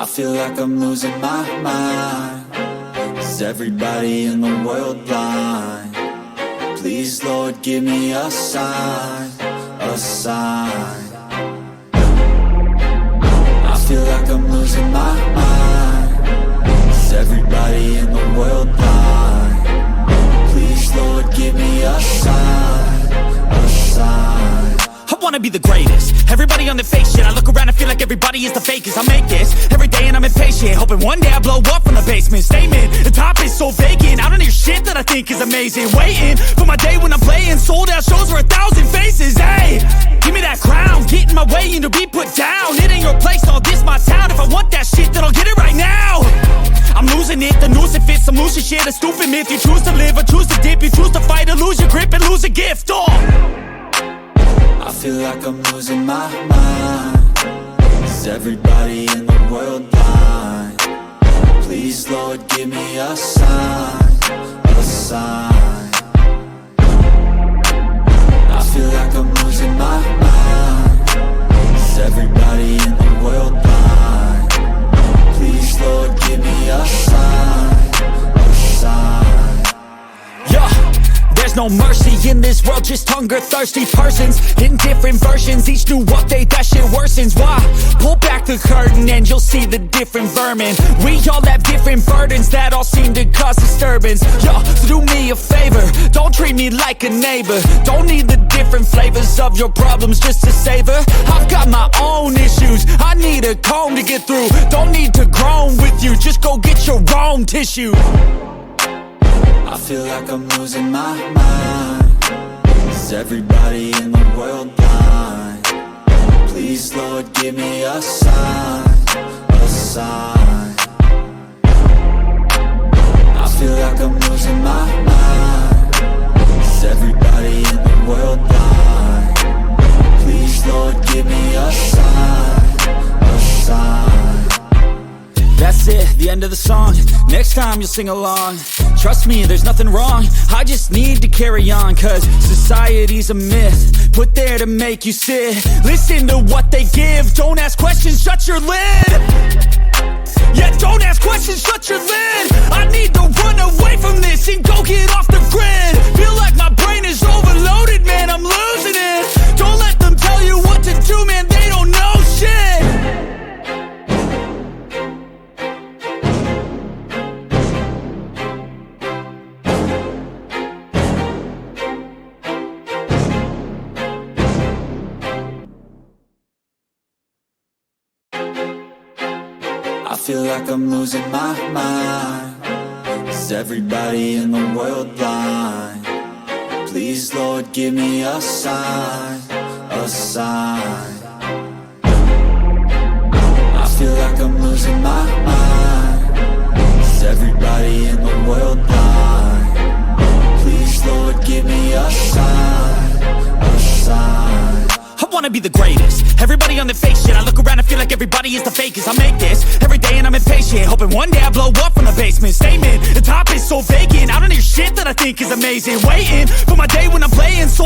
feel like I'm losing my mind. Is everybody in the world blind? Please, Lord, give me a sign, a sign. I feel like I'm losing my mind. Is everybody in the world blind? Please, Lord, give me a sign, a sign. I wanna be the greatest. Everybody on the fake shit. I look around and feel like everybody is the fakest. I make this every day and I'm impatient, hoping one day I blow up from the basement. Statement, the top is so vacant. I don't hear shit that I think is amazing. Waiting for my day when I'm playing sold out shows for 1,000 faces. Hey, give me that crown, get in my way and to be put down. It ain't your place, all this my town. If I want that shit, then I'll get it right now. I'm losing it, the noose it fits. I'm losing shit, a stupid myth. You choose to live or choose to dip. You choose to fight or lose your grip and lose a gift. I feel like I'm losing my mind. Is everybody in the world blind? Please, Lord, give me a sign, a sign. I feel like I'm losing my mind. Is everybody in the world blind? Please, Lord, give me a sign, a sign. Yeah. There's no mercy in this world, just hunger-thirsty persons in different versions, each new update, that shit worsens. Why? Pull back the curtain and you'll see the different vermin. We all have different burdens that all seem to cause disturbance. Yo, so do me a favor, don't treat me like a neighbor. Don't need the different flavors of your problems just to savor. I've got my own issues, I need a comb to get through. Don't need to groan with you, just go get your own tissue. I feel like I'm losing my mind. Is everybody in the world blind? Please, Lord, give me a sign, a sign. I feel like I'm losing my mind. Is everybody in the world blind? Please, Lord, give me a sign, a sign. That's it, the end of the song. Next time you'll sing along. Trust me, there's nothing wrong. I just need to carry on, cause society's a myth put there to make you sit. Listen to what they give. Don't ask questions, shut your lid. Yeah, don't ask questions, shut your lid. I need to run away from this and go get off the grid. Feel like my brain is overloaded, man, I'm losing it. Don't let them tell you what to do, man, they don't know shit. I feel like I'm losing my mind. Is everybody in the world blind? Please, Lord, give me a sign, a sign. I feel like I'm losing my mind. Is everybody in the world blind? Please, Lord, give me a sign, a sign. I wanna be the greatest. Everybody on the fake shit. I look around and feel like everybody is the fakest. I make this every day and I'm impatient, hoping one day I blow up from the basement. Statement, the top is so vacant. I don't hear shit that I think is amazing. Waiting for my day when I'm playing sold